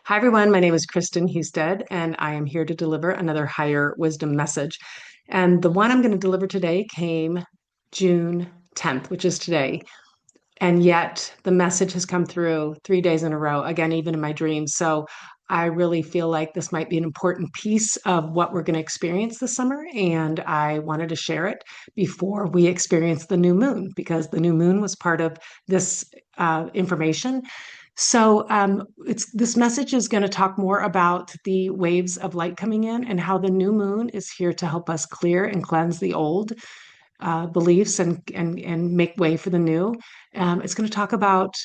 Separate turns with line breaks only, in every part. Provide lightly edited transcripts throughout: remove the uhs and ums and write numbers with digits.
Hi, everyone. My name is Kristen Husted, and I am here to deliver another higher wisdom message. And the one I'm going to deliver today came June 10th, which is today. And yet the message has come through 3 days in a row, again, even in my dreams. So I really feel like this might be an important piece of what we're going to experience this summer. And I wanted to share it before we experience the new moon, because the new moon was part of this information. So this message is going to talk more about the waves of light coming in and how the new moon is here to help us clear and cleanse the old beliefs and make way for the new. It's going to talk about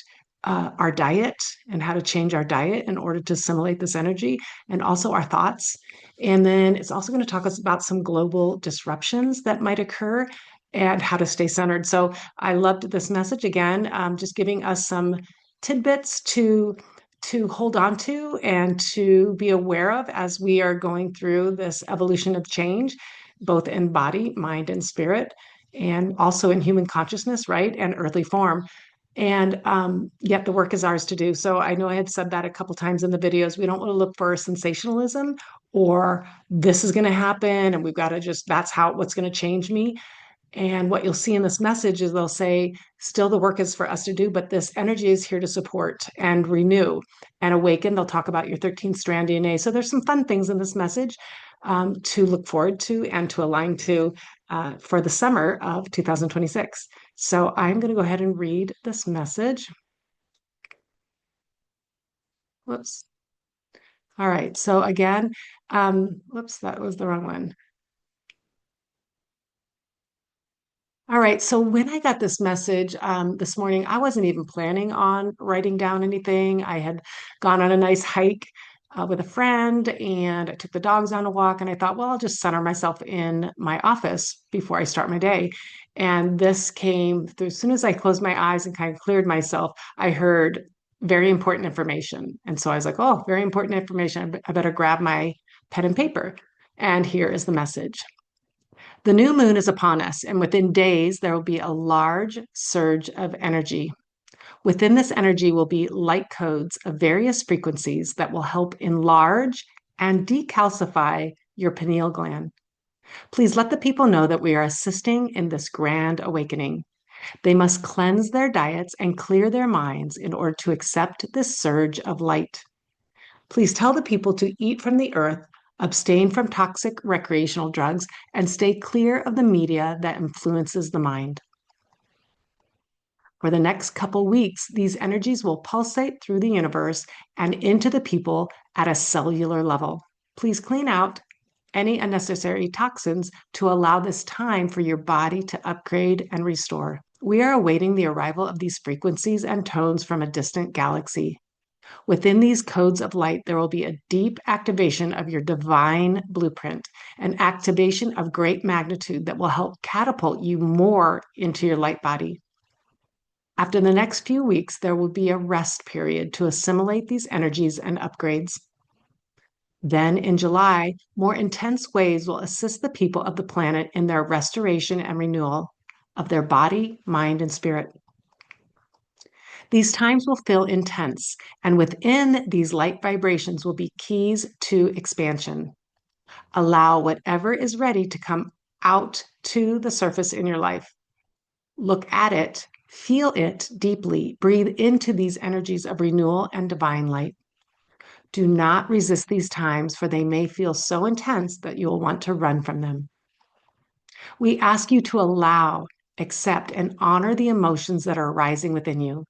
our diet and how to change our diet in order to assimilate this energy, and also our thoughts. And then it's also going to talk us about some global disruptions that might occur and how to stay centered. So I loved this message again, just giving us some tidbits to hold on to and to be aware of as we are going through this evolution of change, both in body, mind, and spirit, and also in human consciousness, right? And earthly form. And yet the work is ours to do. So I know I had said that a couple times in the videos. We don't want to look for sensationalism or this is going to happen and we've got to just, that's how, what's going to change me. And what you'll see in this message is they'll say, still the work is for us to do, but this energy is here to support and renew and awaken. They'll talk about your 13 strand DNA. So there's some fun things in this message to look forward to and to align to for the summer of 2026. So I'm going to go ahead and read this message. Whoops. All right. So again, whoops, that was the wrong one. All right. So when I got this message this morning, I wasn't even planning on writing down anything. I had gone on a nice hike with a friend and I took the dogs on a walk. And I thought, well, I'll just center myself in my office before I start my day. And this came through as soon as I closed my eyes and kind of cleared myself, I heard very important information. And so I was like, oh, very important information. I better grab my pen and paper. And here is the message. The new moon is upon us, and within days, there will be a large surge of energy. Within this energy will be light codes of various frequencies that will help enlarge and decalcify your pineal gland. Please let the people know that we are assisting in this grand awakening. They must cleanse their diets and clear their minds in order to accept this surge of light. Please tell the people to eat from the earth, abstain from toxic recreational drugs, and stay clear of the media that influences the mind. For the next couple weeks, these energies will pulsate through the universe and into the people at a cellular level. Please clean out any unnecessary toxins to allow this time for your body to upgrade and restore. We are awaiting the arrival of these frequencies and tones from a distant galaxy. Within these codes of light, there will be a deep activation of your divine blueprint, an activation of great magnitude that will help catapult you more into your light body. After the next few weeks, there will be a rest period to assimilate these energies and upgrades. Then in July, more intense waves will assist the people of the planet in their restoration and renewal of their body, mind, and spirit. These times will feel intense, and within these light vibrations will be keys to expansion. Allow whatever is ready to come out to the surface in your life. Look at it, feel it deeply, breathe into these energies of renewal and divine light. Do not resist these times, for they may feel so intense that you will want to run from them. We ask you to allow, accept, and honor the emotions that are arising within you.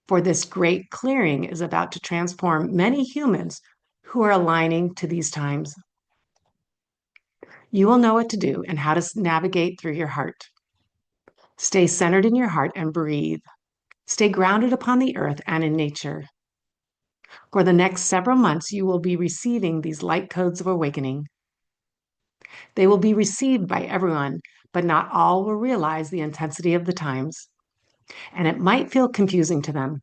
For this great clearing is about to transform many humans who are aligning to these times. You will know what to do and how to navigate through your heart. Stay centered in your heart and breathe. Stay grounded upon the earth and in nature. For the next several months, you will be receiving these light codes of awakening. They will be received by everyone, but not all will realize the intensity of the times, and it might feel confusing to them.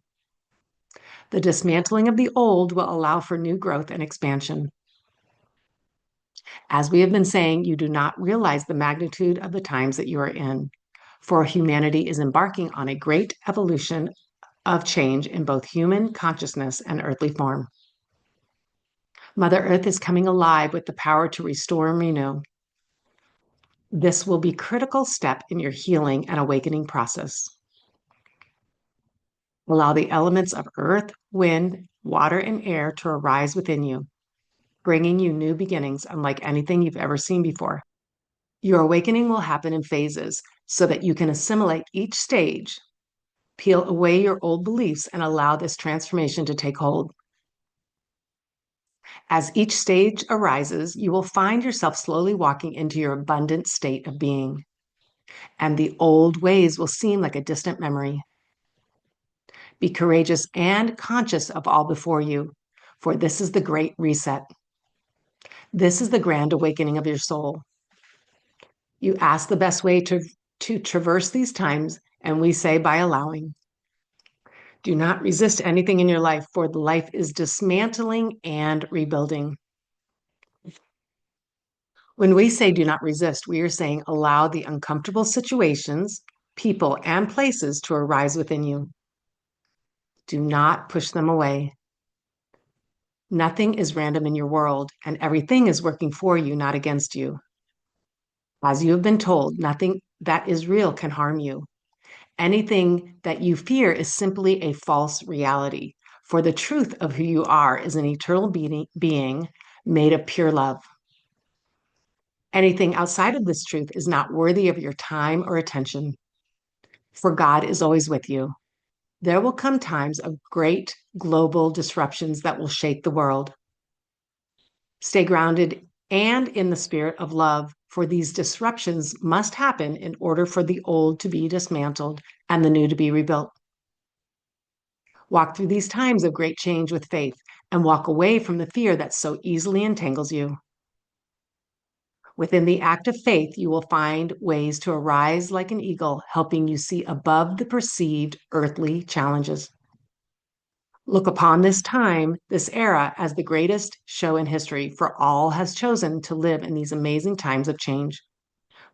The dismantling of the old will allow for new growth and expansion. As we have been saying, you do not realize the magnitude of the times that you are in, for humanity is embarking on a great evolution of change in both human consciousness and earthly form. Mother Earth is coming alive with the power to restore and renew. This will be a critical step in your healing and awakening process. Allow the elements of earth, wind, water, and air to arise within you, bringing you new beginnings unlike anything you've ever seen before. Your awakening will happen in phases so that you can assimilate each stage, peel away your old beliefs, and allow this transformation to take hold. As each stage arises, you will find yourself slowly walking into your abundant state of being, and the old ways will seem like a distant memory. Be courageous and conscious of all before you, for this is the great reset. This is the grand awakening of your soul. You ask the best way to traverse these times, and we say by allowing. Do not resist anything in your life, for life is dismantling and rebuilding. When we say do not resist, we are saying allow the uncomfortable situations, people, and places to arise within you. Do not push them away. Nothing is random in your world, and everything is working for you, not against you. As you have been told, nothing that is real can harm you. Anything that you fear is simply a false reality, for the truth of who you are is an eternal being made of pure love. Anything outside of this truth is not worthy of your time or attention, for God is always with you. There will come times of great global disruptions that will shake the world. Stay grounded and in the spirit of love, for these disruptions must happen in order for the old to be dismantled and the new to be rebuilt. Walk through these times of great change with faith and walk away from the fear that so easily entangles you. Within the act of faith, you will find ways to arise like an eagle, helping you see above the perceived earthly challenges. Look upon this time, this era, as the greatest show in history, for all has chosen to live in these amazing times of change.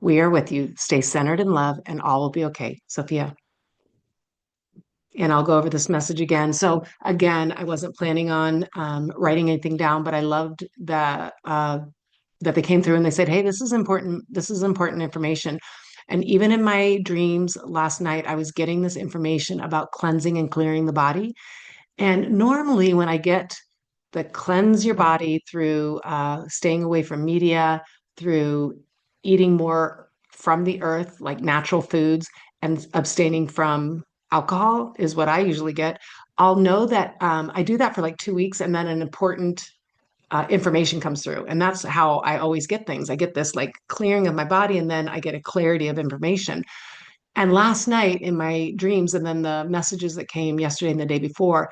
We are with you. Stay centered in love, and all will be okay. Sophia. And I'll go over this message again. So, again, I wasn't planning on writing anything down, but I loved that they came through and they said, "Hey, this is important. This is important information." And even in my dreams last night, I was getting this information about cleansing and clearing the body. And normally, when I get the cleanse your body through staying away from media, through eating more from the earth, like natural foods, and abstaining from alcohol, is what I usually get. I'll know that I do that for like 2 weeks, and then an important information comes through. And that's how I always get things. I get this like clearing of my body, and then I get a clarity of information. And last night in my dreams, and then the messages that came yesterday and the day before,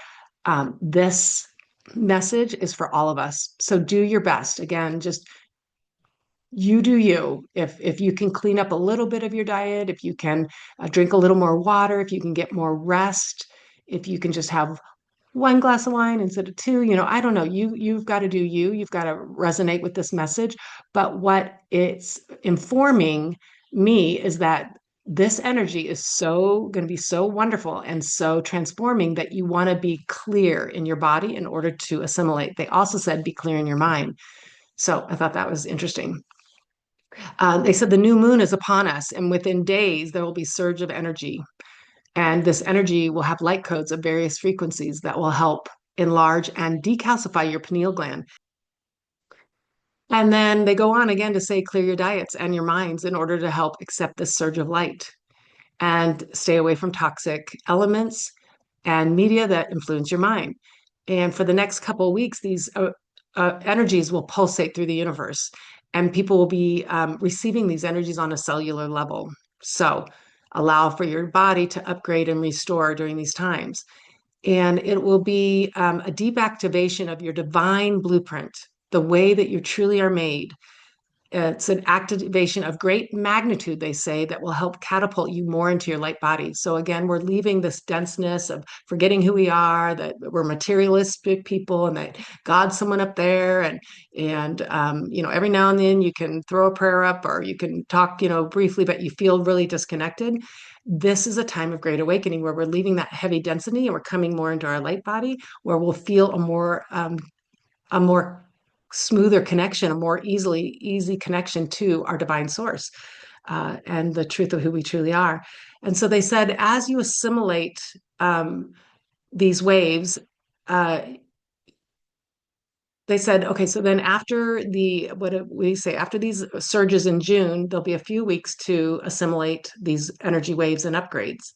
this message is for all of us. So do your best. Again, just you do you. If you can clean up a little bit of your diet, if you can drink a little more water, if you can get more rest, if you can just have one glass of wine instead of two, I don't know. You've got to do you. You've got to resonate with this message. But what it's informing me is that this energy is so going to be so wonderful and so transforming that you want to be clear in your body in order to assimilate. They also said be clear in your mind. So I thought that was interesting. They said the new moon is upon us, and within days there will be surge of energy. And this energy will have light codes of various frequencies that will help enlarge and decalcify your pineal gland. And then they go on again to say, clear your diets and your minds in order to help accept this surge of light and stay away from toxic elements and media that influence your mind. And for the next couple of weeks, these energies will pulsate through the universe, and people will be receiving these energies on a cellular level. So allow for your body to upgrade and restore during these times. And it will be a deep activation of your divine blueprint, the way that you truly are made. It's an activation of great magnitude, they say, that will help catapult you more into your light body. So again, we're leaving this denseness of forgetting who we are, that we're materialistic people, and that God's someone up there. And every now and then you can throw a prayer up, or you can talk, briefly, but you feel really disconnected. This is a time of great awakening where we're leaving that heavy density and we're coming more into our light body, where we'll feel a more smoother connection, a more easy connection to our divine source, and the truth of who we truly are. And so they said, as you assimilate these waves, uh, they said, okay, so then after what do we say, after these surges in June, there'll be a few weeks to assimilate these energy waves and upgrades.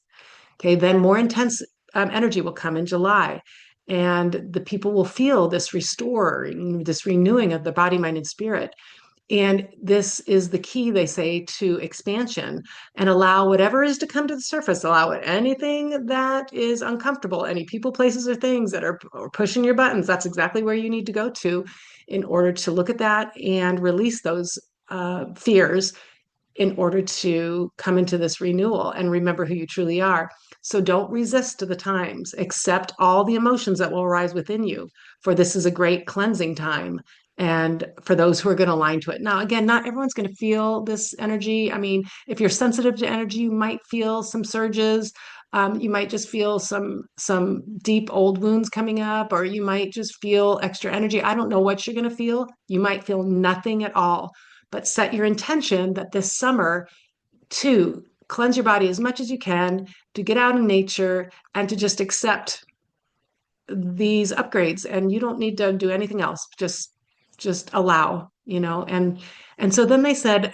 Okay, then more intense energy will come in July, and the people will feel this restoring, this renewing of the body, mind, and spirit. And this is the key, they say, to expansion, and allow whatever is to come to the surface, allow it anything that is uncomfortable, any people, places, or things that are pushing your buttons. That's exactly where you need to go to in order to look at that and release those fears in order to come into this renewal and remember who you truly are. So don't resist to the times. Accept all the emotions that will arise within you, for this is a great cleansing time. And for those who are going to align to it. Now, again, not everyone's going to feel this energy. I mean, if you're sensitive to energy, you might feel some surges. You might just feel some deep old wounds coming up, or you might just feel extra energy. I don't know what you're going to feel. You might feel nothing at all, but set your intention that this summer to cleanse your body as much as you can, to get out in nature, and to just accept these upgrades. And you don't need to do anything else. Just allow, and so then they said,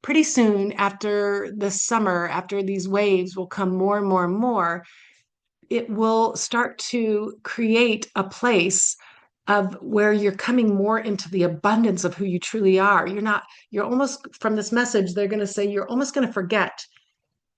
pretty soon after this summer, after these waves will come more and more and more, it will start to create a place of where you're coming more into the abundance of who you truly are. You're almost, from this message, they're going to say you're almost going to forget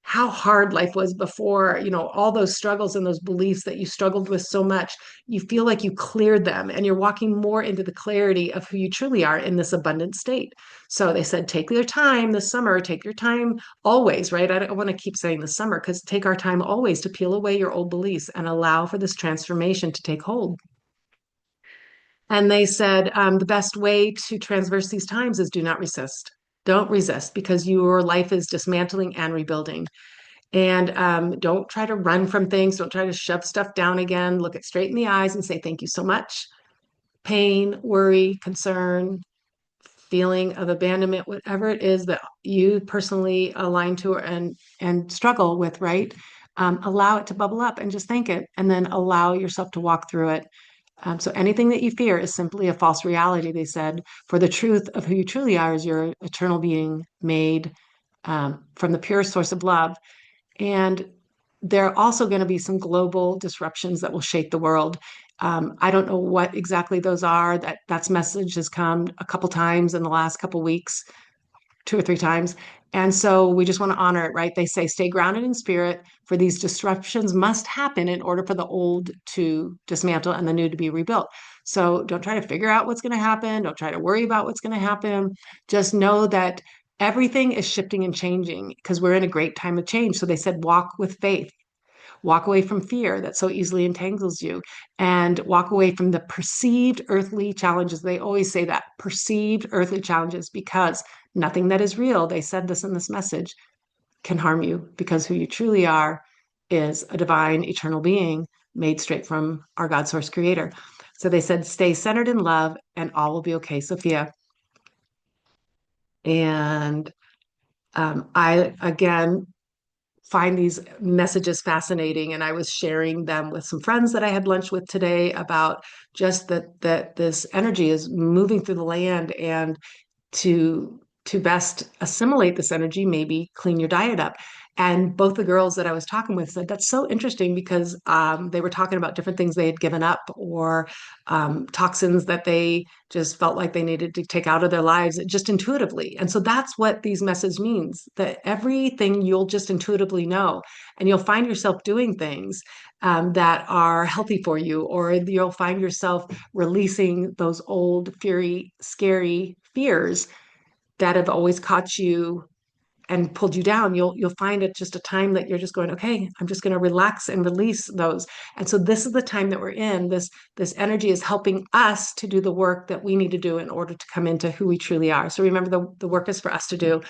how hard life was before, all those struggles and those beliefs that you struggled with so much. You feel like you cleared them, and you're walking more into the clarity of who you truly are in this abundant state. So they said, take your time this summer, take your time always, right? I don't want to keep saying the summer, because take our time always to peel away your old beliefs and allow for this transformation to take hold. And they said, the best way to transverse these times is do not resist. Don't resist, because your life is dismantling and rebuilding. And don't try to run from things. Don't try to shove stuff down again. Look it straight in the eyes and say, thank you so much. Pain, worry, concern, feeling of abandonment, whatever it is that you personally align to and struggle with, right? Allow it to bubble up and just thank it, and then allow yourself to walk through it. So anything that you fear is simply a false reality, they said, for the truth of who you truly are is your eternal being made from the pure source of love. And there are also going to be some global disruptions that will shake the world. I don't know what exactly those are. That's message has come a couple times in the last couple weeks, 2 or 3 times. And so we just want to honor it, right? They say, stay grounded in spirit, for these disruptions must happen in order for the old to dismantle and the new to be rebuilt. So don't try to figure out what's going to happen. Don't try to worry about what's going to happen. Just know that everything is shifting and changing, because we're in a great time of change. So they said, walk with faith. Walk away from fear that so easily entangles you, and walk away from the perceived earthly challenges. They always say that, perceived earthly challenges, because nothing that is real, they said this in this message, can harm you, because who you truly are is a divine, eternal being made straight from our God source creator. So they said, stay centered in love and all will be okay, Sophia. And I, again, find these messages fascinating, and I was sharing them with some friends that I had lunch with today about just that this energy is moving through the land, and to best assimilate this energy, maybe clean your diet up. And both the girls that I was talking with said that's so interesting, because they were talking about different things they had given up, or toxins that they just felt like they needed to take out of their lives just intuitively. And so that's what these messages means, that everything you'll just intuitively know, and you'll find yourself doing things that are healthy for you, or you'll find yourself releasing those old, fury, scary fears that have always caught you and pulled you down. You'll find it just a time that you're just going, okay, I'm just going to relax and release those. And so this is the time that we're in. This energy is helping us to do the work that we need to do in order to come into who we truly are. So remember, the work is for us to do.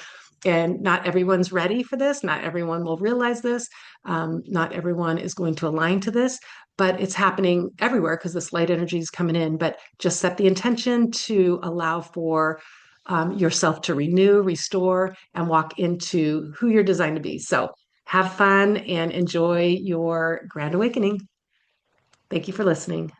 And not everyone's ready for this. Not everyone will realize this. Not everyone is going to align to this, but it's happening everywhere because this light energy is coming in. But just set the intention to allow for yourself to renew, restore, and walk into who you're designed to be. So have fun and enjoy your grand awakening. Thank you for listening.